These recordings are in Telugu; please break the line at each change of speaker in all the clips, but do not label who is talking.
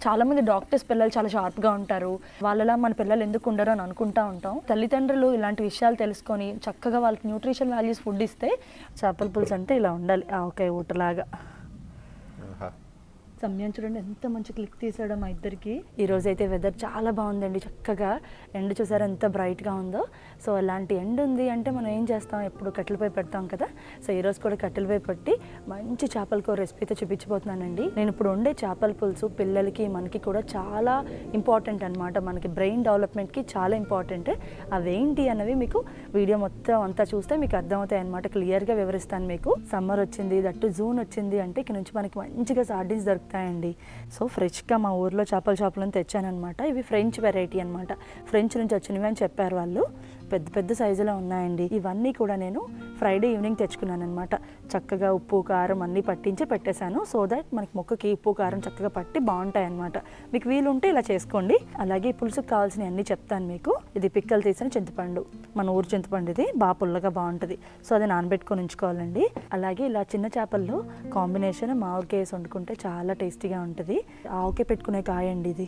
చాలామంది డాక్టర్స్ పిల్లలు చాలా షార్ప్గా ఉంటారు, వాళ్ళలా మన పిల్లలు ఎందుకు ఉండరు అని అనుకుంటూ ఉంటాం. తల్లిదండ్రులు ఇలాంటి విషయాలు తెలుసుకొని చక్కగా వాళ్ళకి న్యూట్రిషన్ వాల్యూస్ ఫుడ్ ఇస్తే చేపల పులుసు అంటే ఇలా ఉండాలి, ఓకే ఊటలాగా. సమయం చూడండి ఎంత మంచి క్లిక్ తీసాడో మా ఇద్దరికి. ఈరోజు అయితే వెదర్ చాలా బాగుందండి, చక్కగా ఎండ చూసారా ఎంత బ్రైట్గా ఉందో. సో అలాంటి ఎండ ఉంది అంటే మనం ఏం చేస్తాం, ఎప్పుడు కట్టెలపై పెడతాం కదా. సో ఈరోజు కూడా కట్టెలపై పెట్టి మంచి చేపల కూర రెసిపీతో చూపించబోతున్నానండి. నేను ఇప్పుడు వండే చేపల పులుసు పిల్లలకి మనకి కూడా చాలా ఇంపార్టెంట్ అనమాట, మనకి బ్రెయిన్ డెవలప్మెంట్కి చాలా ఇంపార్టెంట్. అవేంటి అన్నవి మీకు వీడియో మొత్తం అంతా చూస్తే మీకు అర్థమవుతాయి అనమాట, క్లియర్గా వివరిస్తాను మీకు. సమ్మర్ వచ్చింది, దట్టు జూన్ వచ్చింది అంటే ఇక్కడ నుంచి మనకి మంచిగా సార్డిన్స్ దొరుకుతాయండి. సో ఫ్రెష్గా మా ఊర్లో చేపల షాపులను తెచ్చానమాట. ఇవి ఫ్రెంచ్ వెరైటీ అనమాట, ఫ్రెంచ్ నుంచి వచ్చినవి అని చెప్పారు వాళ్ళు. పెద్ద పెద్ద సైజులో ఉన్నాయండి. ఇవన్నీ కూడా నేను ఫ్రైడే ఈవినింగ్ తెచ్చుకున్నాను అనమాట. చక్కగా ఉప్పు కారం అన్నీ పట్టించి పెట్టేశాను, సో దట్ మనకి ముక్కకి ఉప్పు కారం చక్కగా పట్టి బాగుంటాయి అనమాట. మీకు వీలుంటే ఇలా చేసుకోండి. అలాగే పులుసుకు కావాల్సినవి అన్నీ చెప్తాను మీకు. ఇది పిక్కలు తీసిన చింతపండు, మన ఊరు చింతపండు, ఇది బాగా పుల్లగా బాగుంటుంది. సో అది నానబెట్టుకొని ఉంచుకోవాలండి. అలాగే ఇలా చిన్న చేపల్లో కాంబినేషన్ మామిడికాయ వేసి వండుకుంటే చాలా టేస్టీగా ఉంటుంది. ఆవకాయ పెట్టుకునే కాయ అండి ఇది.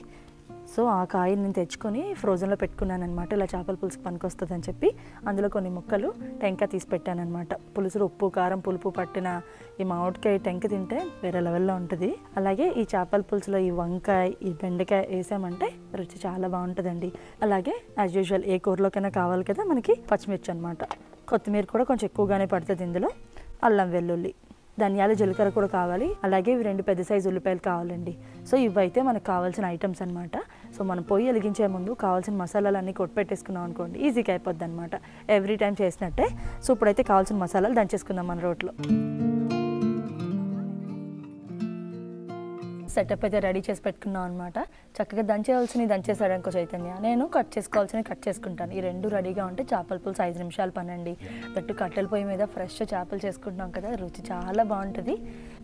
సో ఆ కాయని నేను తెచ్చుకొని ఫ్రోజన్లో పెట్టుకున్నాను అనమాట, ఇలా చేపల పులుసుకి పనికొస్తుంది అని చెప్పి. అందులో కొన్ని ముక్కలు టెంకాయ తీసి పెట్టాను అనమాట. పులుసులో ఉప్పు కారం పులుపు పట్టిన ఈ మామిడికాయ టెంక తింటే వేరే లెవెల్లో ఉంటుంది. అలాగే ఈ చేపల పులుసులో ఈ వంకాయ ఈ బెండకాయ వేసామంటే రుచి చాలా బాగుంటుందండి. అలాగే యాజ్ యూజువల్ ఏ కూరలోకైనా కావాలి కదా మనకి పచ్చిమిర్చి అనమాట, కొత్తిమీర కూడా కొంచెం ఎక్కువగానే పడుతుంది ఇందులో, అల్లం వెల్లుల్లి, ధనియాలు జీలకర్ర కూడా కావాలి. అలాగే ఇవి 2 పెద్ద సైజు ఉల్లిపాయలు కావాలండి. సో ఇవైతే మనకు కావాల్సిన ఐటమ్స్ అనమాట. సో మనం పొయ్యి వెలిగించే ముందు కావాల్సిన మసాలాలన్నీ కొట్టిపెట్టేసుకున్నాం అనుకోండి, ఈజీగా అయిపోద్ది అనమాట, ఎవ్రీ టైం చేసినట్టే. సో ఇప్పుడైతే కావాల్సిన మసాలాలు దంచేసుకుందాం మన రోట్లో. సెటప్ అయితే రెడీ చేసి పెట్టుకున్నాం అనమాట. చక్కగా దంచేయాల్సినవి దంచేసాడు అనుకో చైతన్య, నేను కట్ చేసుకోవాల్సినవి కట్ చేసుకుంటాను. ఈ 2 రెడీగా ఉంటే చేపల పులుసు 5 నిమిషాలు పనండి. దట్టు కట్టెల పొయ్యి మీద ఫ్రెష్ చేపలు చేసుకుంటున్నాం కదా, రుచి చాలా బాగుంటుంది.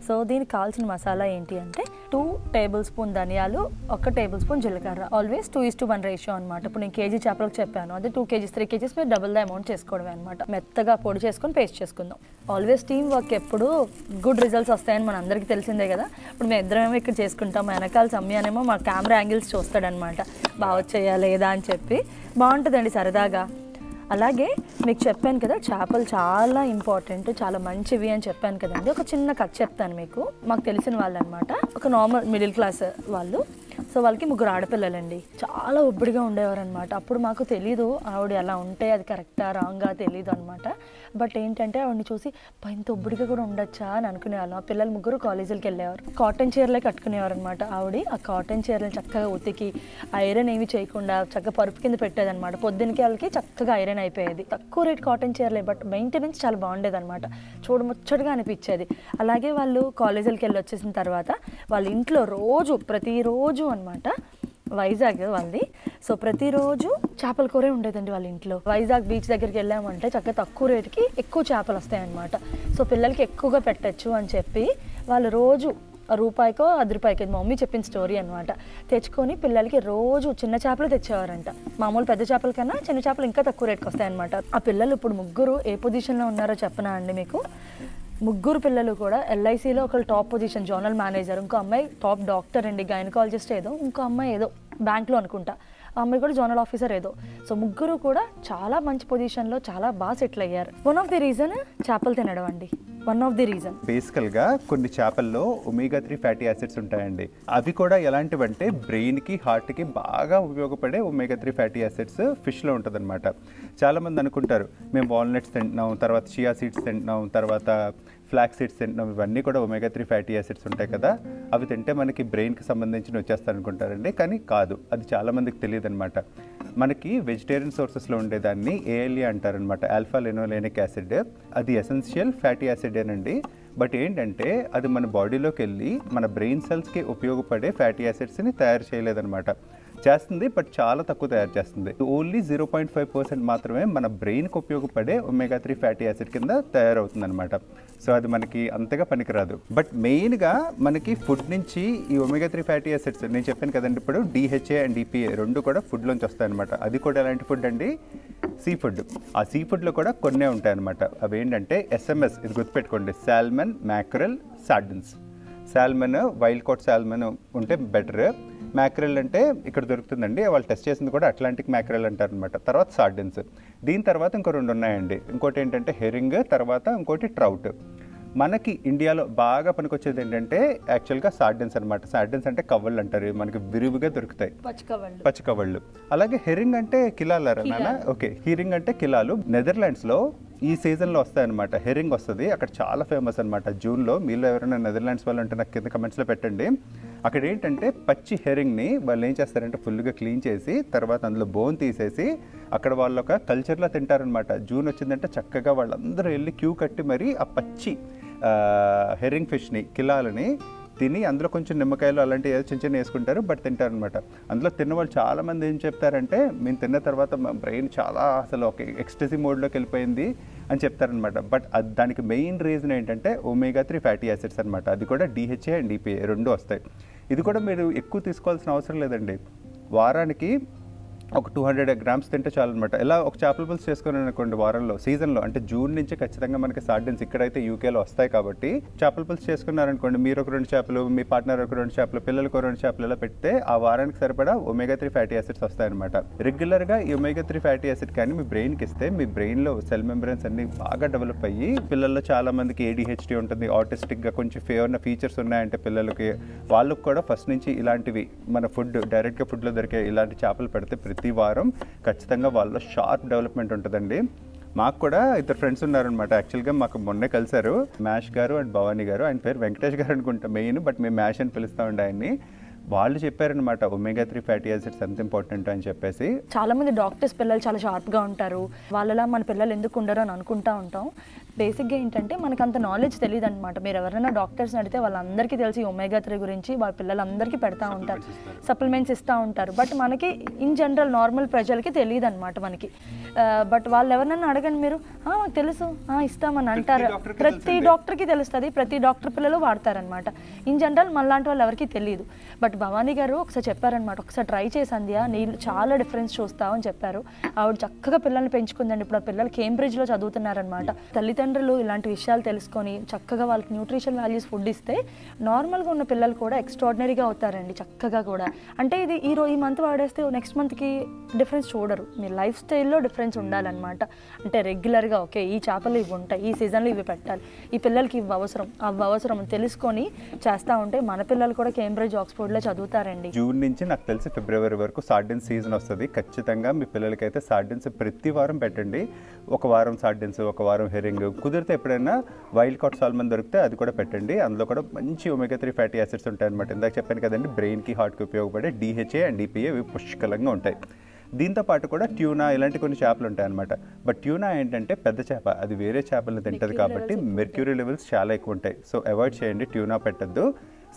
సో దీనికి కావాల్సిన మసాలా ఏంటి అంటే 2 టేబుల్ స్పూన్ ధనియాలు, 1 టేబుల్ స్పూన్ జీలకర్ర. ఆల్వేస్ 2:1 రేషియో అనమాట. ఇప్పుడు నేను కేజీ చేపలకు చెప్పాను, అదే 2 kgs 3 kgs మీరు డబుల్ ద అమౌంట్ చేసుకోవడమే అనమాట. మెత్తగా పొడి చేసుకొని పేస్ట్ చేసుకుందాం. ఆల్వేస్ టీమ్ వర్క్ ఎప్పుడు గుడ్ రిజల్ట్స్ వస్తాయని మన అందరికీ తెలిసిందే కదా. ఇప్పుడు మేము ఇద్దరేమో ఇక్కడ చేసుకుంటాం, వెనకాల సమయానేమో మా కెమెరా యాంగిల్స్ చూస్తాడనమాట, బాగా వచ్చేయా లేదా అని చెప్పి. బాగుంటుందండి సరదాగా. అలాగే మీకు చెప్పాను కదా చేపలు చాలా ఇంపార్టెంట్, చాలా మంచివి అని చెప్పాను కదండి. ఒక చిన్న కథ చెప్తాను మీకు. మాకు తెలిసిన వాళ్ళు అనమాట, ఒక నార్మల్ మిడిల్ క్లాస్ వాళ్ళు. సో వాళ్ళకి 3 ఆడపిల్లలండి, చాలా ఒబ్బడిగా ఉండేవారు అనమాట. అప్పుడు మాకు తెలీదు ఆవిడ ఎలా ఉంటే అది కరెక్టా రాంగా తెలీదు అనమాట. బట్ ఏంటంటే ఆవిడని చూసి ఇంత ఒబ్బడిగా కూడా ఉండొచ్చా అని అనుకునేవాళ్ళం. ఆ పిల్లలు 3 కాలేజీలకు వెళ్ళేవారు. కాటన్ చీరలే కట్టుకునేవారు అనమాట. ఆవిడ ఆ కాటన్ చీరలను చక్కగా ఉతికి ఐరన్ ఏమి చేయకుండా చక్కగా పరుపు కింద పెట్టేదనమాట. పొద్దునకి వాళ్ళకి చక్కగా ఐరన్ అయిపోయేది. తక్కువ రేట్ కాటన్ చీరలే, బట్ మెయింటెనెన్స్ చాలా బాగుండేది అనమాట, చూడముచ్చటగా అనిపించేది. అలాగే వాళ్ళు కాలేజీలకు వెళ్ళి వచ్చేసిన తర్వాత వాళ్ళ ఇంట్లో ప్రతిరోజు అనమాట, వైజాగ్ వాళ్ళది. సో ప్రతిరోజు చేపల కూరే ఉండేదండి వాళ్ళ ఇంట్లో. వైజాగ్ బీచ్ దగ్గరికి వెళ్ళామంటే చక్కగా తక్కువ రేటుకి ఎక్కువ చేపలు వస్తాయన్నమాట. సో పిల్లలకి ఎక్కువగా పెట్టచ్చు అని చెప్పి వాళ్ళు రోజు రూపాయికో 10 రూపాయలకి, మా మమ్మీ చెప్పిన స్టోరీ అనమాట, తెచ్చుకొని పిల్లలకి రోజు చిన్న చేపలు తెచ్చేవారంట. మామూలు పెద్ద చేపల కన్నా చిన్న చేపలు ఇంకా తక్కువ రేటుకి వస్తాయన్నమాట. ఆ పిల్లలు ఇప్పుడు 3 ఏ పొజిషన్లో ఉన్నారో చెప్పనా అండి మీకు. 3 పిల్లలు కూడా ఎల్ఐసిలో ఒకళ్ళు టాప్ పొజిషన్ జోనల్ మేనేజర్, ఇంకో అమ్మాయి టాప్ డాక్టర్ అండి, గైనకాలజిస్ట్ ఏదో, ఇంకో అమ్మాయి ఏదో బ్యాంక్లో అనుకుంటా, ఆ అమ్మాయి కూడా జోనల్ ఆఫీసర్ ఏదో. సో 3 కూడా చాలా మంచి పొజిషన్లో చాలా బాగా సెటిల్ అయ్యారు. వన్ ఆఫ్ ది రీజన్ చేపలు తినడం అండి, వన్ ఆఫ్ ది రీజన్.
బేసికల్గా కొన్ని చేపల్లో ఒమేగా 3 ఫ్యాటీ యాసిడ్స్ ఉంటాయండి. అవి కూడా ఎలాంటివంటే బ్రెయిన్కి హార్ట్కి బాగా ఉపయోగపడే ఒమేగా 3 ఫ్యాటీ యాసిడ్స్ ఫిష్లో ఉంటుంది అనమాట. చాలామంది అనుకుంటారు మేము వాల్నట్స్ తింటున్నాం, తర్వాత చియా సీడ్స్ తింటున్నాం, తర్వాత ఫ్లాక్ సీడ్స్ తింటున్నాం, ఇవన్నీ కూడా ఒమేగా 3 ఫ్యాటీ యాసిడ్స్ ఉంటాయి కదా, అవి తింటే మనకి బ్రెయిన్కి సంబంధించిన వచ్చేస్తారు అనుకుంటారండి. కానీ కాదు, అది చాలామందికి తెలియదు అనమాట. మనకి వెజిటేరియన్ సోర్సెస్లో ఉండేదాన్ని ఏఎల్ఏ అంటారనమాట, ఆల్ఫా లినోలెనిక్ యాసిడ్. అది ఎసెన్షియల్ ఫ్యాటీ యాసిడేనండి. బట్ ఏంటంటే అది మన బాడీలోకి వెళ్ళి మన బ్రెయిన్ సెల్స్కి ఉపయోగపడే ఫ్యాటీ యాసిడ్స్ని తయారు చేయలేదన్నమాట. చేస్తుంది, బట్ చాలా తక్కువ తయారు చేస్తుంది. ఓన్లీ 0.5% మాత్రమే మన బ్రెయిన్కి ఉపయోగపడే ఒమేగా 3 ఫ్యాటీ యాసిడ్ కింద తయారవుతుంది అనమాట. సో అది మనకి అంతగా పనికిరాదు. బట్ మెయిన్గా మనకి ఫుడ్ నుంచి ఈ ఒమేగా 3 ఫ్యాటీ యాసిడ్స్ నేను చెప్పాను కదండి, ఇప్పుడు DHA అండ్ EPA 2 కూడా ఫుడ్లోంచి వస్తాయన్నమాట. అది కూడా ఎలాంటి ఫుడ్ అండి, సీ ఫుడ్. ఆ సీ ఫుడ్లో కూడా కొన్నే ఉంటాయన్నమాట. అవి ఏంటంటే SMS, ఇది గుర్తుపెట్టుకోండి, salmon, mackerel, sardines. Salmon wild caught salmon ఉంటే బెటర్. మ్యాక్రెల్ అంటే ఇక్కడ దొరుకుతుందండి, వాళ్ళు టెస్ట్ చేసింది కూడా అట్లాంటిక్ మ్యాక్రెల్ అంటారనమాట. తర్వాత సార్డిన్స్, దీని తర్వాత ఇంకో 2 ఉన్నాయండి. ఇంకోటి ఏంటంటే హెరింగ్, తర్వాత ఇంకోటి ట్రౌట్. మనకి ఇండియాలో బాగా పనికొచ్చేది ఏంటంటే యాక్చువల్గా సార్డిన్స్ అనమాట. సార్డిన్స్ అంటే కవ్వళ్ళు అంటారు, మనకి విరివిగా దొరుకుతాయి, పచ్చి కవ్వళ్ళు. అలాగే హెరింగ్ అంటే కిలాలరా నాన్న? ఓకే, హెరింగ్ అంటే కిలాలు. నెదర్లాండ్స్లో ఈ సీజన్లో వస్తాయన్నమాట, హెరింగ్ వస్తుంది. అక్కడ చాలా ఫేమస్ అనమాట జూన్లో. మీలో ఎవరైనా నెదర్లాండ్స్ వాళ్ళు అంటే నాకు కింద కమెంట్స్లో పెట్టండి. అక్కడ ఏంటంటే పచ్చి హెరింగ్ని వాళ్ళు ఏం చేస్తారంటే ఫుల్గా క్లీన్ చేసి తర్వాత అందులో బోన్ తీసేసి అక్కడ వాళ్ళు ఒక కల్చర్లో తింటారనమాట. జూన్ వచ్చిందంటే చక్కగా వాళ్ళందరూ వెళ్ళి క్యూ కట్టి మరి ఆ పచ్చి హెరింగ్ ఫిష్ని, కిలాలని తిని అందులో కొంచెం నిమ్మకాయలు అలాంటివి ఏదో చిన్న చిన్న వేసుకుంటారు, బట్ తింటారనమాట. అందులో తిన్న వాళ్ళు చాలామంది ఏం చెప్తారంటే మేము తిన్న తర్వాత మా బ్రెయిన్ చాలా అసలు ఒక ఎక్స్టసీ మోడ్లోకి వెళ్ళిపోయింది అని చెప్తారనమాట. బట్ దానికి మెయిన్ రీజన్ ఏంటంటే omega-3 ఫ్యాటీ యాసిడ్స్ అనమాట. అది కూడా DHA అండ్ EPA 2 వస్తాయి. ఇది కూడా మీరు ఎక్కువ తీసుకోవాల్సిన అవసరం లేదండి. వారానికి ఒక 200 grams తింటే చాలన్నమాట. ఇలా ఒక చేపల పులుసు చేసుకుని అనుకోండి వారంలో, సీజన్లో అంటే జూన్ నుంచి ఖచ్చితంగా మనకి సార్డిన్స్ ఇక్కడైతే యూకేలో వస్తాయి కాబట్టి చేపల పులుసు చేసుకున్నారనుకోండి, మీరు ఒక 2 చేపలు, మీ పార్ట్నర్ ఒక 2 చేపలు, పిల్లలకు 2 చేపలు ఇలా పెడితే ఆ వారానికి సరిపడా omega-3 ఫ్యాటీ యాసిడ్స్ వస్తాయన్నమాట. రెగ్యులర్గా ఈ omega-3 ఫ్యాటీ యాసిడ్ కానీ మీ బ్రెయిన్కి ఇస్తే మీ బ్రెయిన్లో సెల్ మెంబ్రెన్స్ అన్ని బాగా డెవలప్ అయ్యి, పిల్లల్లో చాలా మందికి ADHD ఉంటుంది, ఆటిస్టిక్గా కొంచెం ఏమైనా ఫీచర్స్ ఉన్నాయంటే పిల్లలకి, వాళ్ళకు కూడా ఫస్ట్ నుంచి ఇలాంటివి మన ఫుడ్ డైరెక్ట్గా ఫుడ్లో దొరికే ఇలాంటి చేపలు పెడితే ప్రతి వారం ఖచ్చితంగా వాళ్ళలో షార్ప్ డెవలప్మెంట్ ఉంటుందండి. మాకు కూడా 2 ఫ్రెండ్స్ ఉన్నారనమాట. యాక్చువల్గా మాకు మొన్నే కలిశారు, మ్యాష్ గారు అండ్ భవానీ గారు. ఆయన పేరు వెంకటేష్ గారు అనుకుంటా మెయిన్, బట్ మేము మ్యాష్ అని పిలుస్తూ ఉండే ఆయన్ని. వాళ్ళు చెప్పారనమాట omega-3 ఫ్యాటీ యాసిడ్స్ ఎంత ఇంపార్టెంట్ అని చెప్పేసి.
చాలా మంది డాక్టర్స్ పిల్లలు చాలా షార్ప్గా ఉంటారు, వాళ్ళలా మన పిల్లలు ఎందుకు ఉండరు అని అనుకుంటా ఉంటాం. బేసిక్గా ఏంటంటే మనకు అంత నాలెడ్జ్ తెలియదు అనమాట. మీరు ఎవరైనా డాక్టర్స్ని అడిగితే వాళ్ళందరికీ తెలిసి omega-3 గురించి వాళ్ళ పిల్లలందరికీ పెడతా ఉంటారు, సప్లిమెంట్స్ ఇస్తూ ఉంటారు. బట్ మనకి ఇన్ జనరల్ నార్మల్ ప్రజలకి తెలియదు అనమాట మనకి. బట్ వాళ్ళు ఎవరినైనా అడగండి మీరు, తెలుసు ఇస్తామని అంటారు. ప్రతి డాక్టర్కి తెలుస్తుంది, ప్రతి డాక్టర్ పిల్లలు వాడతారనమాట. ఇన్ జనరల్ మనలాంటి వాళ్ళు ఎవరికి తెలియదు. బట్ భవానీ గారు ఒకసారి చెప్పారనమాట, ఒకసారి ట్రై చేసింది, నీళ్ళు చాలా డిఫరెన్స్ చూస్తావు అని చెప్పారు. ఆవిడ చక్కగా పిల్లల్ని పెంచుకుందండి. ఇప్పుడు ఆ పిల్లలు కేంబ్రిడ్జ్లో చదువుతున్నారనమాట. తల్లిదండ్రులు ఇలాంటి విషయాలు తెలుసుకొని చక్కగా వాళ్ళకి న్యూట్రిషన్ వాల్యూస్ ఫుడ్ ఇస్తే నార్మల్గా ఉన్న పిల్లలు కూడా ఎక్స్ట్రాడినరీగా అవుతారండి చక్కగా కూడా. అంటే ఇది ఈ మంత్ వాడేస్తే నెక్స్ట్ మంత్కి డిఫరెన్స్ చూడరు. మీ లైఫ్ స్టైల్లో డిఫరెన్స్ ఉండాలన్నమాట. అంటే రెగ్యులర్గా ఓకే ఈ చేపలు ఇవి ఉంటాయి, ఈ సీజన్లో ఇవి పెట్టాలి, ఈ పిల్లలకి ఇవి అవసరం అవి అవసరం తెలుసుకొని చేస్తూ ఉంటే మన పిల్లలు కూడా కేంబ్రిడ్జ్ ఆక్స్ఫోర్డ్లో చదువుతారండి.
జూన్ నుంచి నాకు తెలిసి ఫిబ్రవరి వరకు సార్డిన్స్ సీజన్ వస్తుంది. ఖచ్చితంగా మీ పిల్లలకైతే సార్డిన్స్ ప్రతి వారం పెట్టండి. ఒక వారం సార్డిన్స్, ఒక వారం హెరింగ్, కుదిరితే ఎప్పుడైనా వైల్డ్ కాట్ సాల్మన్ దొరికితే అది కూడా పెట్టండి. అందులో కూడా మంచి omega-3 ఫ్యాటీ యాసిడ్స్ ఉంటాయి అనమాట. ఇందాక చెప్పాను కదండి, బ్రెయిన్కి హార్ట్కి ఉపయోగపడే DHA అండ్ EPA ఇవి పుష్కలంగా ఉంటాయి. దీంతో పాటు కూడా ట్యూనా ఇలాంటి కొన్ని చేపలు ఉంటాయి అనమాట. బట్ ట్యూనా ఏంటంటే పెద్ద చేప, అది వేరే చేపలను తింటుంది కాబట్టి మెర్క్యూరీ లెవెల్స్ చాలా ఎక్కువ ఉంటాయి. సో అవాయిడ్ చేయండి, ట్యూనా పెట్టద్దు.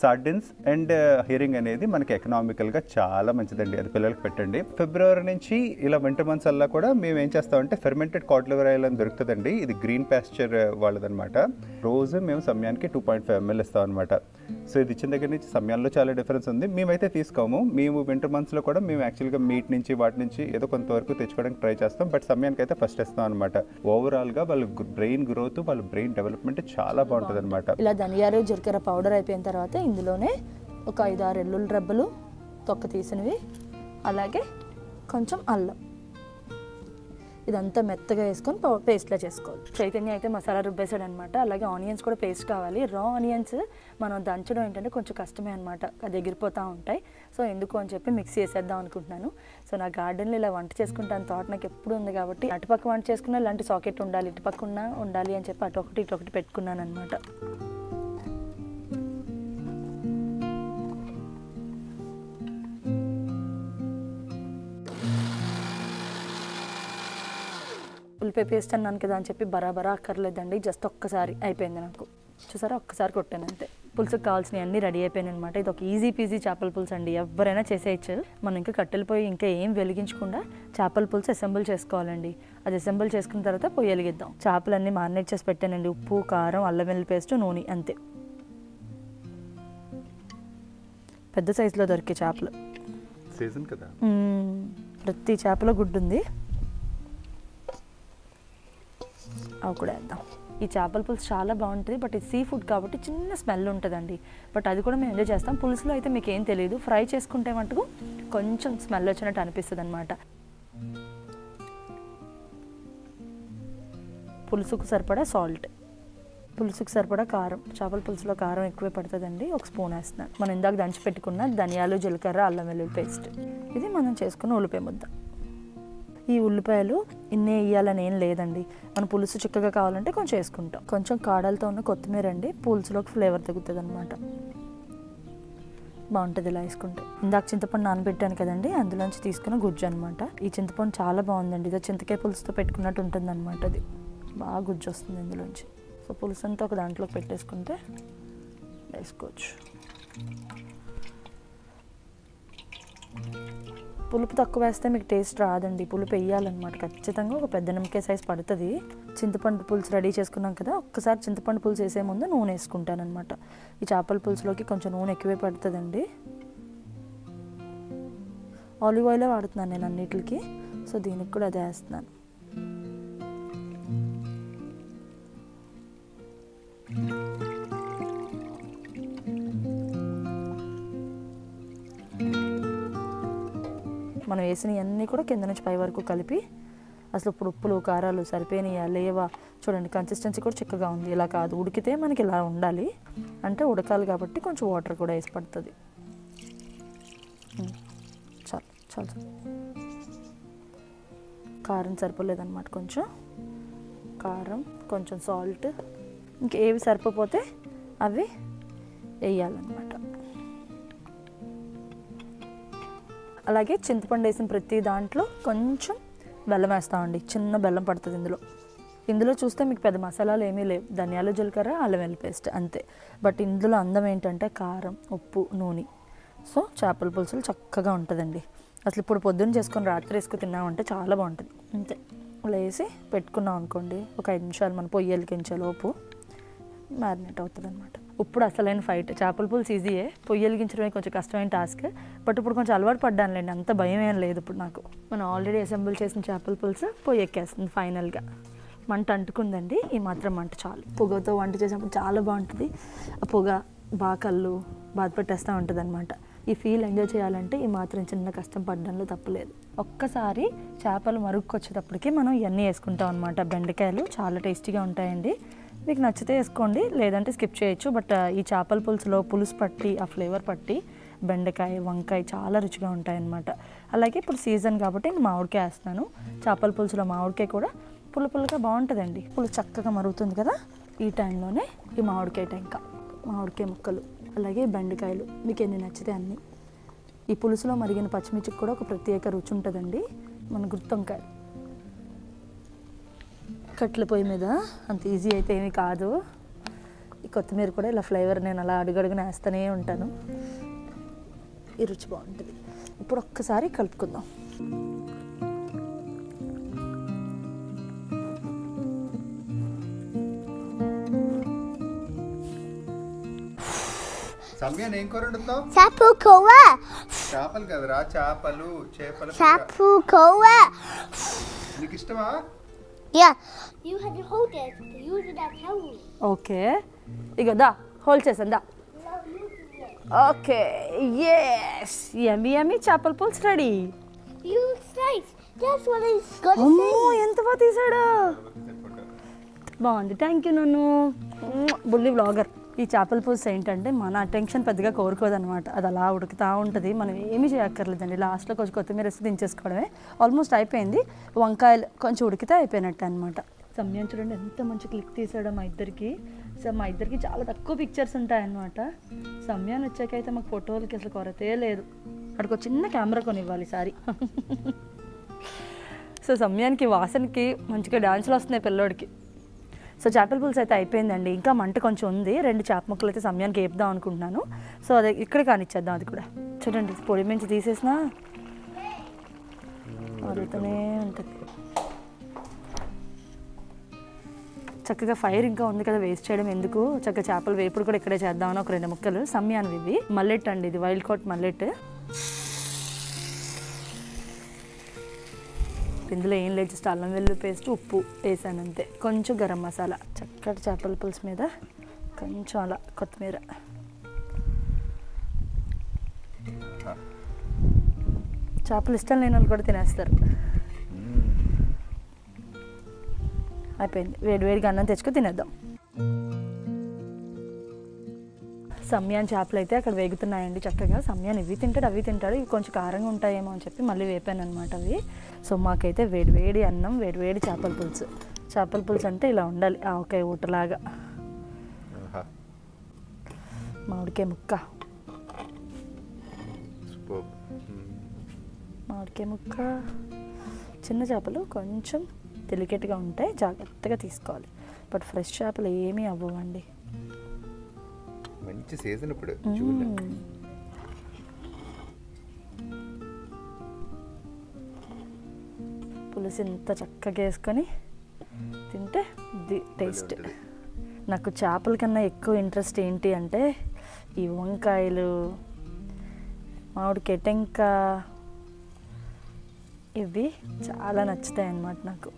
సార్డిన్స్ అండ్ హెరింగ్ అనేది మనకి ఎకనామికల్గా చాలా మంచిదండి, అది పిల్లలకి పెట్టండి. ఫిబ్రవరి నుంచి ఇలా వింటర్ మంత్స్ అలా కూడా మేము ఏం చేస్తామంటే ఫెర్మెంటెడ్ కాడ్ లివర్ ఆయిల్ అని దొరుకుతుందండి. ఇది గ్రీన్ పాస్చర్ వాళ్ళదనమాట. రోజు మేము సమయానికి 2.5 ml ఇస్తాం అనమాట. సో ఇది ఇచ్చిన దగ్గర నుంచి సమయాల్లో చాలా డిఫరెన్స్ ఉంది. మేమైతే తీసుకోము, మేము వింటర్ మంత్స్లో కూడా మేము యాక్చువల్గా మీట్ నుంచి వాటి నుంచి ఏదో కొంతవరకు తెచ్చుకోవడానికి ట్రై చేస్తాం. బట్ సమయానికి అయితే ఫస్ట్ ఇస్తాం అనమాట. ఓవరాల్గా వాళ్ళ బ్రెయిన్ గ్రోత్, వాళ్ళ బ్రెయిన్ డెవలప్మెంట్ చాలా బాగుంటుంది అనమాట.
ఇలా ధనియాలు జీలకర్ర పౌడర్ అయిపోయిన తర్వాత ఇందులోనే ఒక 5-6 ఎల్లుల్లి రెబ్బలు తొక్క తీసినవి, అలాగే కొంచెం అల్లం, ఇదంతా మెత్తగా వేసుకొని పేస్ట్లా చేసుకోవాలి. చైతన్య అయితే మసాలా రుబ్బేసాడు అనమాట. అలాగే ఆనియన్స్ కూడా పేస్ట్ కావాలి. రా ఆనియన్స్ మనం దంచడం ఏంటంటే కొంచెం కష్టమే అనమాట, అది ఎగిరిపోతూ ఉంటాయి. సో ఎందుకు అని చెప్పి మిక్సీ వేసేద్దాం అనుకుంటున్నాను. సో నా గార్డెన్లో ఇలా వంట చేసుకుంటాను, తోట నాకు ఎప్పుడు ఉంది కాబట్టి అటుపక్క వంట చేసుకున్నా ఇలాంటి సాకెట్ ఉండాలి, ఇటుపక్క ఉన్నా ఉండాలి అని చెప్పి అటొకటి ఇటొకటి పెట్టుకున్నాను అనమాట. ఉల్లిపాయ పేస్ట్ అన్నాను కదా అని చెప్పి బరాబరా అక్కర్లేదండి, జస్ట్ ఒక్కసారి అయిపోయింది నాకు. చూసారా, ఒక్కసారి కొట్టాను అంతే. పులుసుకు కావాల్సినవి అన్నీ రెడీ అయిపోయాయి అనమాట. ఇది ఒక ఈజీ పీజీ చేపల పులుసు అండి, ఎవరైనా చేసేయచ్చు. మనం ఇంకా కట్టెలిపోయి ఇంకా ఏం వెలిగించకుండా చేపల పులుసు అసెంబుల్ చేసుకోవాలండి. అది అసెంబుల్ చేసుకున్న తర్వాత పొయ్యి వెలిగిద్దాం. చేపలన్నీ మారినేట్ చేసి పెట్టానండి, ఉప్పు, కారం, అల్లం వెల్లుల్లి పేస్ట్, నూనె, అంతే. పెద్ద సైజులో దొరికే చేపలు,
సీజన్ కదా,
ప్రతి చేపలో గుడ్డు ఉంది, అవి కూడా వేద్దాం. ఈ చేపల పులుసు చాలా బాగుంటుంది. బట్ ఇది సీ ఫుడ్ కాబట్టి చిన్న స్మెల్ ఉంటుందండి. బట్ అది కూడా మేము ఎంజాయ్ చేస్తాం. పులుసులో అయితే మీకు ఏం తెలియదు, ఫ్రై చేసుకుంటే మటుకు కొంచెం స్మెల్ వచ్చినట్టు అనిపిస్తుంది అనమాట. పులుసుకు సరిపడా సాల్ట్, పులుసుకు సరిపడా కారం. చేపల పులుసులో కారం ఎక్కువే పడుతుందండి, 1 స్పూన్ వేస్తున్నాను. మనం ఇందాక దంచి పెట్టుకున్న ధనియాలు, జీలకర్ర, అల్లం వెల్లుల్లి పేస్ట్. ఇది మనం చేసుకున్న ఉల్లిపాయ ముద్ద. ఈ ఉల్లిపాయలు ఇన్నే వేయాలని ఏం లేదండి, మన పులుసు చిక్కగా కావాలంటే కొంచెం వేసుకుంటాం. కొంచెం కాడలతో ఉన్న కొత్తిమీర అండి, పులుసులోకి ఫ్లేవర్ తగ్గుతుంది అనమాట. బాగుంటుంది ఇలా వేసుకుంటే. ఇందాక చింతపండు నానబెట్టాను కదండి, అందులోంచి తీసుకున్న గుజ్జు అనమాట. ఈ చింతపండు చాలా బాగుందండి, ఇది చింతకాయ పులుసుతో పెట్టుకున్నట్టు ఉంటుంది అనమాట. అది బాగా గుజ్జు వస్తుంది ఇందులోంచి. సో పులుసు అంతా ఒక దాంట్లోకి పెట్టేసుకుంటే వేసుకోవచ్చు. పులుపు తక్కువ వేస్తే మీకు టేస్ట్ రాదండి, పులుపు వేయాలన్నమాట ఖచ్చితంగా. ఒక పెద్ద నిమ్మకాయ సైజ్ పడుతుంది. చింతపండు పులుసు రెడీ చేసుకున్నాం కదా, ఒక్కసారి చింతపండు పులుసు వేసే ముందు నూనె వేసుకుంటాను అనమాట. ఈ చేపల పులుసులోకి కొంచెం నూనె ఎక్కువే పడుతుందండి. ఆలివ్ ఆయిలే వాడుతున్నాను నేను అన్నిటికి, సో దీనికి కూడా అదే వేస్తున్నాను. మనం వేసినవన్నీ కూడా కింద నుంచి పై వరకు కలిపి, అసలు ఇప్పుడు ఉప్పులు కారాలు సరిపోయినాయా లేవా చూడండి. కన్సిస్టెన్సీ కూడా చిక్కగా ఉంది. ఇలా కాదు, ఉడికితే మనకి ఇలా ఉండాలి. అంటే ఉడకాలి కాబట్టి కొంచెం వాటర్ కూడా వేసి పడుతుంది. చాలు చాలు చాలు. కారం సరిపోలేదన్నమాట, కొంచెం కారం, కొంచెం సాల్ట్, ఇంకేవి సరిపోతే అవి వేయాలన్నమాట. అలాగే చింతపండు వేసిన ప్రతి దాంట్లో కొంచెం బెల్లం వేస్తామండి, చిన్న బెల్లం పడుతుంది ఇందులో చూస్తే మీకు పెద్ద మసాలాలు ఏమీ లేవు, ధనియాలు, జీలకర్ర, అల్లం వెల్లుల్లి పేస్ట్ అంతే. బట్ ఇందులో అందం ఏంటంటే కారం, ఉప్పు, నూనె. సో చేపల పులుసులు చక్కగా ఉంటుందండి. అసలు ఇప్పుడు పొద్దున్న చేసుకొని రాత్రి వేసుకుని తిన్నామంటే చాలా బాగుంటుంది. అంతే అలా వేసి పెట్టుకున్నాం అనుకోండి, ఒక 5 నిమిషాలు మన పొయ్యి వెలిగించేలోపు మ్యారినేట్ అవుతుంది అనమాట. ఇప్పుడు అసలైన ఫైట్. చేపల పులుసు ఈజీయే, పొయ్యి వెలిగించడమే కొంచెం కష్టమైన టాస్క్. బట్ ఇప్పుడు కొంచెం అలవాటు పడ్డానులేండి, అంత భయం ఏం లేదు ఇప్పుడు నాకు. మనం ఆల్రెడీ అసెంబుల్ చేసిన చేపల పులుసు పొయ్యి ఎక్కేస్తుంది ఫైనల్గా. మంట అంటుకుందండి, ఈ మాత్రం మంట చాలు. పొగతో వంట చేసినప్పుడు చాలా బాగుంటుంది. ఆ పొగ బాగా కళ్ళు బాధ పెట్టేస్తూ ఉంటుంది అనమాట. ఈ ఫీల్ ఎంజాయ్ చేయాలంటే ఈ మాత్రం చిన్న కష్టం పడడంలో తప్పలేదు. ఒక్కసారి చేపలు మరుగుకొచ్చేటప్పటికి మనం ఇవన్నీ వేసుకుంటాం అనమాట. బెండకాయలు చాలా టేస్టీగా ఉంటాయండి, మీకు నచ్చితే వేసుకోండి, లేదంటే స్కిప్ చేయొచ్చు. బట్ ఈ చేపల పులుసులో పులుసు పట్టి, ఆ ఫ్లేవర్ పట్టి బెండకాయ, వంకాయ చాలా రుచిగా ఉంటాయన్నమాట. అలాగే ఇప్పుడు సీజన్ కాబట్టి నేను మామిడికాయ వేస్తున్నాను. చేపల పులుసులో మామిడికాయ కూడా పుల్లగా బాగుంటుందండి. పులుసు చక్కగా మరుగుతుంది కదా, ఈ టైంలోనే ఈ మామిడికాయ టెంక, మామిడికాయ ముక్కలు, అలాగే బెండకాయలు మీకు ఎన్ని నచ్చితే అన్నీ. ఈ పులుసులో మరిగిన పచ్చిమిర్చికి కూడా ఒక ప్రత్యేక రుచి ఉంటుందండి. మన గుత్తొంకాయ కట్టెల పొయ్యి మీద అంత ఈజీ అయితే ఏమీ కాదు. ఈ కొత్తిమీర కూడా ఇలా ఫ్లేవర్ నేను అలా అడుగడుగున వేస్తూనే ఉంటాను, ఈ రుచి బాగుంటుంది. ఇప్పుడు ఒక్కసారి కలుపుకుందాం.
సమయం ఏం కూర వండుతావు?
చేపల కూర.
చేపలు కదరా, చేపలు, చేపలు.
చేపల కూర.
నీకు ఇష్టమా?
Yeah. You have to hold it. Use it as towel.
Okay, ఇక దా హోల్డ్ చేసాను దా. ఓకే, ఎస్, యమ్మీ యమ్మీ చేపల పులుసు ready.
You slice. That's what it's got to
అమ్మో
say.
ఎంత బాగా తీసాడు, బాగుంది. థ్యాంక్ యూ నన్ను బుల్లి వ్లాగర్. ఈ చేపల పులుసు ఏంటంటే మన అటెన్షన్ పెద్దగా కోరుకోదనమాట, అది అలా ఉడుకుతూ ఉంటుంది, మనం ఏమీ చేయక్కర్లేదండి. లాస్ట్లో కొంచెం కొత్తిమీర వేసి దించేసుకోవడమే. ఆల్మోస్ట్ అయిపోయింది. వంకాయలు కొంచెం ఉడికితే అయిపోయినట్టు అనమాట. సమయం చూడండి ఎంత మంచి క్లిక్ తీసాడో మా ఇద్దరికి. సో మా ఇద్దరికి చాలా తక్కువ పిక్చర్స్ ఉంటాయన్నమాట. సమయాన్ని వచ్చాకైతే మాకు ఫోటోలకి అసలు కొరతే లేదు. అక్కడికి ఒక చిన్న కెమెరా కొనివ్వాలి ఈసారి. సో సమయానికి వాసనకి మంచిగా డాన్సులు వస్తున్నాయి పిల్లోడికి. సో చేపల పులుసు అయితే అయిపోయిందండి, ఇంకా మంట కొంచెం ఉంది. 2 చేప ముక్కలు అయితే సమయానికి వేపుదాం అనుకుంటున్నాను. సో అదే ఇక్కడ కానిచ్చేద్దాం. అది కూడా చూడండి పొడి మించి తీసేసినా అడుగుతూనే ఉంటుంది. చక్కగా ఫైర్ ఇంకా ఉంది కదా, వేస్ట్ చేయడం ఎందుకు, చక్కగా చేపల వేపుడు కూడా ఇక్కడే చేద్దామని ఒక 2 ముక్కలు. సమయాన్ని ఇవి మల్లెట్ అండి, ఇది వైల్డ్ కోట్ మల్లెట్. ఇందులో ఏం లేదు, జస్ట్ అల్లం వెల్లుల్లి పేస్ట్, ఉప్పు వేసాను అంతే, కొంచెం గరం మసాలా, చక్కటి చేపల పులుసు మీద కొంచెం అలా కొత్తిమీర. చేపలు ఇష్టం లేని వాళ్ళు కూడా తినేస్తారు. అయిపోయింది, వేడివేడిగా అన్నం తెచ్చుకొని తినేద్దాం. సమ్యాన్ చేపలు అయితే అక్కడ వేగుతున్నాయండి చక్కగా. సమ్యాన్ ఇవి తింటాడు, అవి తింటాడు, ఇవి కొంచెం కారంగా ఉంటాయేమో అని చెప్పి మళ్ళీ వేపాను అనమాట అవి. సో మాకైతే వేడివేడి అన్నం, వేడివేడి చేపల పులుసు. చేపల పులుసు అంటే ఇలా ఉండాలి, ఆవకాయ ఊటలాగా. మామిడికాయ ముక్క, మామిడికాయ ముక్క. చిన్న చేపలు కొంచెం డెలికేట్గా ఉంటాయి, జాగ్రత్తగా తీసుకోవాలి. బట్ ఫ్రెష్ చేపలు ఏమీ అవ్వండి.
మంచి సీజన్ ఇప్పుడు.
పులుసు ఇంత చక్కగా వేసుకొని తింటే ది టేస్ట్. నాకు చేపల కన్నా ఎక్కువ ఇంట్రెస్ట్ ఏంటి అంటే ఈ వంకాయలు, మామిడికాయ టెంక, ఇవి చాలా నచ్చుతాయి అన్నమాట నాకు.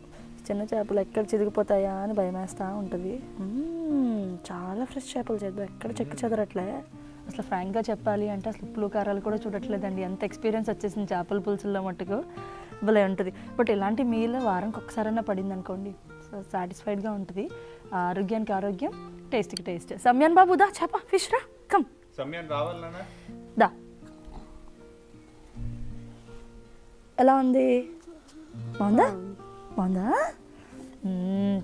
చిన్న చేపలు ఎక్కడ చిరిగిపోతాయా అని భయం వేస్తూ ఉంటుంది. చాలా ఫ్రెష్ చేపలు చేద్దాం, ఎక్కడ చెక్కు చెదరట్లే. అసలు ఫ్రాంక్గా చెప్పాలి అంటే అసలు ఉప్పులు కారాలు కూడా చూడట్లేదండి, ఎంత ఎక్స్పీరియన్స్ వచ్చేసింది చేపల పులుసుల్లో మట్టుకు. భలే ఉంటుంది. బట్ ఇలాంటి మీల్ వారానికి ఒక్కసారైనా పడింది అనుకోండి, సో సాటిస్ఫైడ్గా ఉంటుంది. ఆరోగ్యానికి ఆరోగ్యం, టేస్ట్కి టేస్ట్. సమ్యాన్ బాబు దా చేప, ఫిష్ రా, కమ్.
సమ్యాన్ రావాలన్నా
దా. ఎలా ఉంది? బాగుందా? బాగుందా?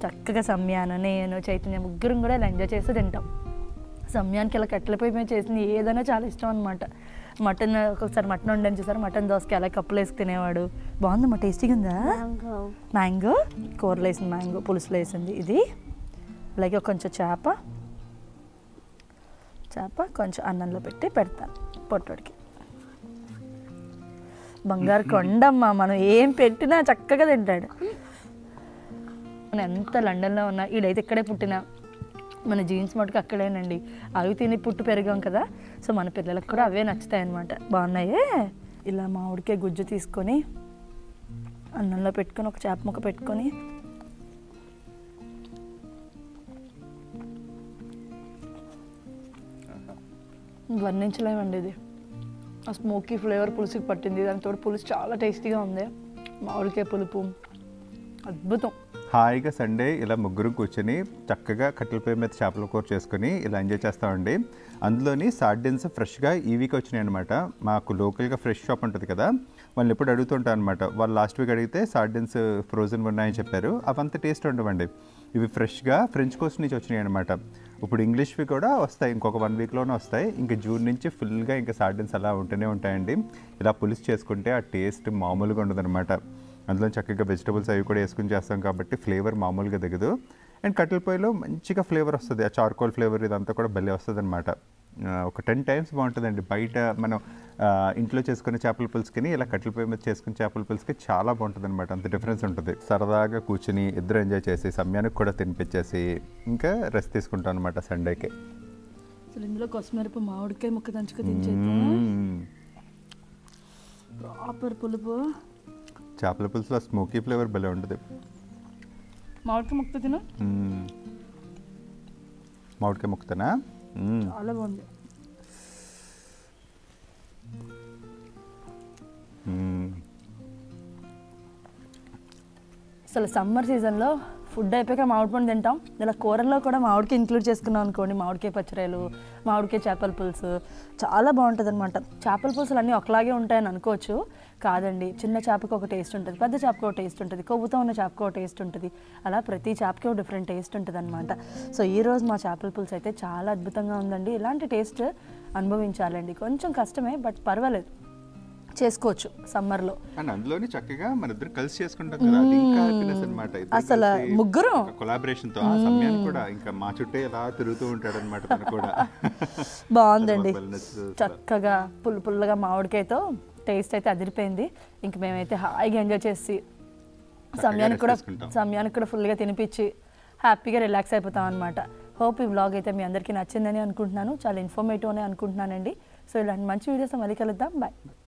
చక్కగా సమ్యాను, నేను, చైతన్య ముగ్గురం కూడా ఇలా ఎంజాయ్ చేస్తూ తింటాం. సమ్యానికి ఇలా కట్టెలపై మేము చేసింది ఏదైనా చాలా ఇష్టం అనమాట. మటన్ ఒక్కొక్కసారి మటన్ వండని చూసారు, మటన్ దోసకి అలా కప్పులు వేసి తినేవాడు. బాగుందమ్మా, టేస్టీగా ఉందా? మ్యాంగో కూరలో వేసింది, మ్యాంగో పులుసులో వేసింది ఇది. అలాగే కొంచెం చేప కొంచెం అన్నంలో పెట్టి పెడతాను పొట్టోడికి. బంగారు కొండమ్మ, మనం ఏం పెట్టినా చక్కగా తింటాడు. ఎంత లండన్లో ఉన్నా ఈడైతే ఇక్కడే పుట్టినా, మన జీన్స్ మటుకు అక్కడేనండి. అవి తిని పుట్టు పెరిగాం కదా, సో మన పిల్లలకు కూడా అవే నచ్చుతాయి అన్నమాట. బాగున్నాయే. ఇలా మామిడికాయ గుజ్జు తీసుకొని అన్నంలో పెట్టుకొని ఒక చేప ముక్క పెట్టుకొని వర్ణించలేమండి. ఇది ఆ స్మోకీ ఫ్లేవర్ పులుసుకి పట్టింది, దానితో పులుసు చాలా టేస్టీగా ఉంది. మామిడికాయ పులుపు అద్భుతం.
హాయిగా సండే ఇలా ముగ్గురు కూర్చొని చక్కగా కట్టెల పొయ్యి మీద చేపల కూర చేసుకుని ఇలా ఎంజాయ్ చేస్తామండి. అందులోని సార్డిన్స్ ఫ్రెష్గా ఈ వీక్ వచ్చినాయి అనమాట. మాకు లోకల్గా ఫ్రెష్ షాప్ ఉంటుంది కదా, వాళ్ళు ఎప్పుడు అడుగుతుంటారు అనమాట. వాళ్ళు లాస్ట్ వీక్ అడిగితే సార్డిన్స్ ఫ్రోజన్ ఉన్నాయని చెప్పారు. అవంత టేస్ట్ ఉండవండి. ఇవి ఫ్రెష్గా ఫ్రెంచ్ కోస్ట్ నుంచి వచ్చినాయి అనమాట. ఇప్పుడు ఇంగ్లీష్వి కూడా వస్తాయి, ఇంకొక 1 వీక్లోనే వస్తాయి. ఇంకా జూన్ నుంచి ఫుల్గా ఇంకా సార్డిన్స్ అలా ఉంటూనే ఉంటాయండి. ఇలా పులుసు చేసుకుంటే ఆ టేస్ట్ మామూలుగా ఉండదన్నమాట. అందులో చక్కగా వెజిటబుల్స్ అవి కూడా వేసుకుని చేస్తాం కాబట్టి ఫ్లేవర్ మామూలుగా దిగదు. అండ్ కట్టెల పొయ్యిలో మంచిగా ఫ్లేవర్ వస్తుంది, ఆ చార్కోల్ ఫ్లేవర్ ఇదంతా కూడా భలే వస్తుంది అనమాట. ఒక 10 టైమ్స్ బాగుంటుందండి. బయట మనం ఇంట్లో చేసుకునే చేపల పులుసుకి ఇలా కట్టెల పొయ్యి మీద చేసుకునే చేపల పులుసుకి చాలా బాగుంటుంది అనమాట. అంత డిఫరెన్స్ ఉంటుంది. సరదాగా కూర్చుని ఇద్దరు ఎంజాయ్ చేసి సమయానికి కూడా తినిపించేసి ఇంకా రెస్ట్ తీసుకుంటాం అనమాట సండేకి.
అసలు ఇందులో కొసమెరుపు మామిడికాయ ముక్క దంచుకు తించేది ప్రాపర్ పులుపు.
చేపల పులుసులో స్మోకీ ఫ్లేవర్ భలే ఉంటుంది.
మామిడికాయ ముక్క తిను.
మామిడికాయ ముక్కతనా
చాలా బాగుంది. అసలు సమ్మర్ సీజన్లో ఫుడ్ అయిపోయాక మామిడి పండు తింటాం. ఇలా కూరల్లో కూడా మామిడికాయ ఇంక్లూడ్ చేసుకున్నాం అనుకోండి, మామిడికాయ పచ్చడిలు, మామిడికాయ చేపల పులుసు చాలా బాగుంటుంది అనమాట. చేపల పులుసులు అన్నీ ఒకలాగే ఉంటాయని అనుకోవచ్చు, కాదండి. చిన్న చేపకి ఒక టేస్ట్ ఉంటుంది, పెద్ద చేపకి ఒక టేస్ట్ ఉంటుంది, కొవ్వుతో ఉన్న చేపకి ఒక టేస్ట్ ఉంటుంది. అలా ప్రతి చేపకి ఒక డిఫరెంట్ టేస్ట్ ఉంటుంది అనమాట. సో ఈరోజు మా చేపల పులుసు అయితే చాలా అద్భుతంగా ఉందండి. ఇలాంటి టేస్ట్ అనుభవించాలండి. కొంచెం కష్టమే, బట్ పర్వాలేదు, చేసుకోవచ్చు సమ్మర్లో.
అండ్ అందులోని చక్కగా మన ఇద్దరు కలిసి చేసుకుంటాం కదా, అది ఇంకా హ్యాపీనెస్ అన్నమాట.
అసలు ముగ్గురు
కొలాబరేషన్ తో ఆ సమయాన్ని కూడా ఇంకా మా చుట్టే ఎలా తిరుగుతూ ఉంటాడు అనమాట తను కూడా.
బాగుందండి. చక్కగా పుల్లగా మామిడికాయతో టేస్ట్ అయితే అదిరిపోయింది. ఇంక మేమైతే హాయిగా ఎంజాయ్ చేసి సమయానికి కూడా ఫుల్గా తినిపించి హ్యాపీగా రిలాక్స్ అయిపోతాం అనమాట. హోప్ ఈ వ్లాగ్ అయితే మీ అందరికీ నచ్చిందని అనుకుంటున్నాను. చాలా ఇన్ఫర్మేటివ్ అని అనుకుంటున్నానండి. సో ఇలాంటి మంచి వీడియోస్ మళ్ళీ కలుద్దాం. బాయ్.